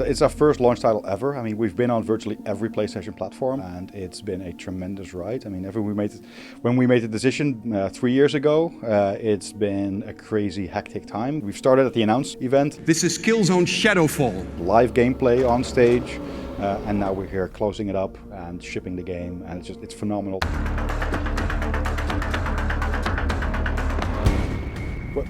It's our first launch title ever. I mean, we've been on virtually every PlayStation platform, and it's been a tremendous ride. I mean, when we made the decision 3 years ago, it's been a crazy, hectic time. We've started at the announce event. This is Killzone Shadowfall. Live gameplay on stage, and now we're here closing it up and shipping the game, and it's phenomenal.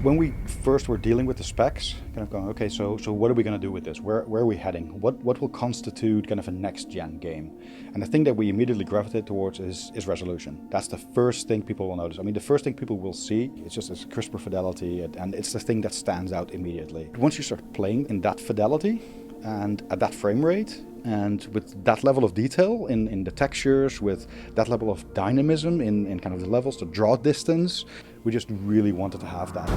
When we first were dealing with the specs, kind of going, okay, so what are we going to do with this? Where are we heading? What will constitute kind of a next-gen game? And the thing that we immediately gravitated towards is resolution. That's the first thing people will notice. I mean, the first thing people will see is just this crisper fidelity, and it's the thing that stands out immediately. Once you start playing in that fidelity and at that frame rate, and with that level of detail in the textures, with that level of dynamism in kind of the levels, the draw distance, we just really wanted to have that.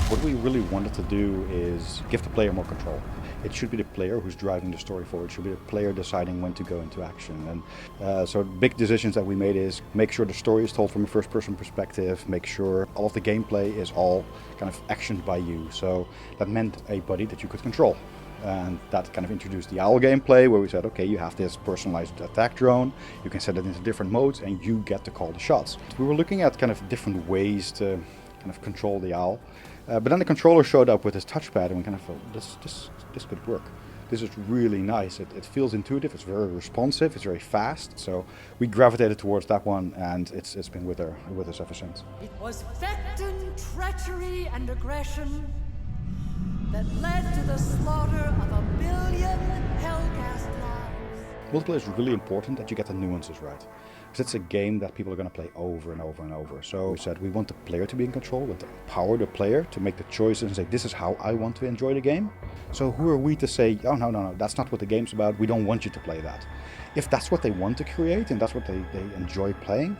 What we really wanted to do is give the player more control. It should be the player who's driving the story forward. It should be the player deciding when to go into action. And so big decisions that we made is make sure the story is told from a first-person perspective, make sure all of the gameplay is all kind of actioned by you. So that meant a buddy that you could control. And that kind of introduced the OWL gameplay, where we said, okay, you have this personalized attack drone, you can set it into different modes, and you get to call the shots. We were looking at kind of different ways to kind of control the OWL. But then the controller showed up with his touchpad, and we kind of thought, this could work. This is really nice. It feels intuitive, it's very responsive, it's very fast. So we gravitated towards that one, and it's been with us ever since. It was Vectin, treachery, and aggression that led to the slaughter of 1 billion Hellcast lives. Multiplayer is really important that you get the nuances right. Because it's a game that people are going to play over and over and over. So we said we want the player to be in control, we want to empower the player to make the choices and say, this is how I want to enjoy the game. So who are we to say, oh, no, that's not what the game's about, we don't want you to play that. If that's what they want to create and that's what they enjoy playing,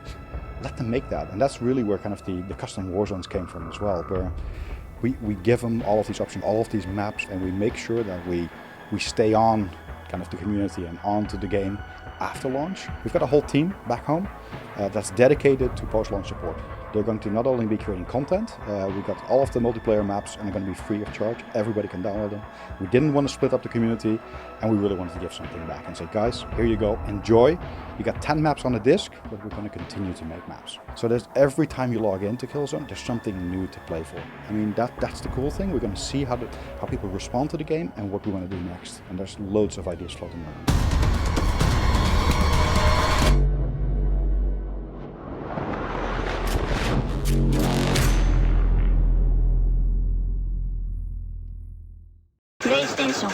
let them make that. And that's really where kind of the custom war zones came from as well, where we give them all of these options, all of these maps, and we make sure that we stay on kind of the community and onto the game after launch. We've got a whole team back home that's dedicated to post-launch support. They're going to not only be creating content, we've got all of the multiplayer maps, and they're going to be free of charge. Everybody can download them. We didn't want to split up the community, and we really wanted to give something back and say, guys, here you go, enjoy. You got 10 maps on the disc, but we're going to continue to make maps. So every time you log into Killzone, there's something new to play for. I mean, that's the cool thing. We're going to see how people respond to the game and what we want to do next. And there's loads of ideas floating around. PlayStation